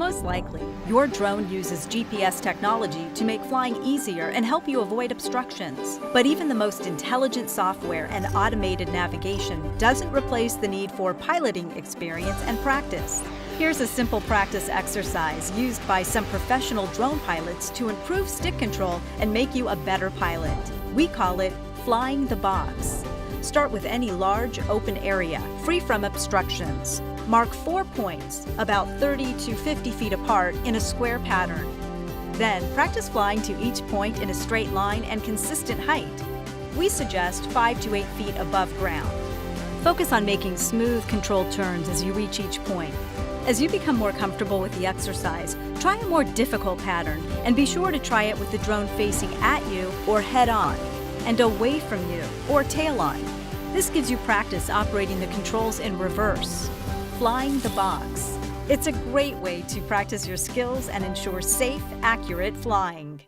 Most likely, your drone uses GPS technology to make flying easier and help you avoid obstructions. But even the most intelligent software and automated navigation doesn't replace the need for piloting experience and practice. Here's a simple practice exercise used by some professional drone pilots to improve stick control and make you a better pilot. We call it flying the box. Start with any large, open area, free from obstructions. Mark 4 points, about 30 to 50 feet apart, in a square pattern. Then, practice flying to each point in a straight line and consistent height. We suggest 5 to 8 feet above ground. Focus on making smooth, controlled turns as you reach each point. As you become more comfortable with the exercise, try a more difficult pattern and be sure to try it with the drone facing at you or head on, and away from you or tail on. This gives you practice operating the controls in reverse. Flying the box. It's a great way to practice your skills and ensure safe, accurate flying.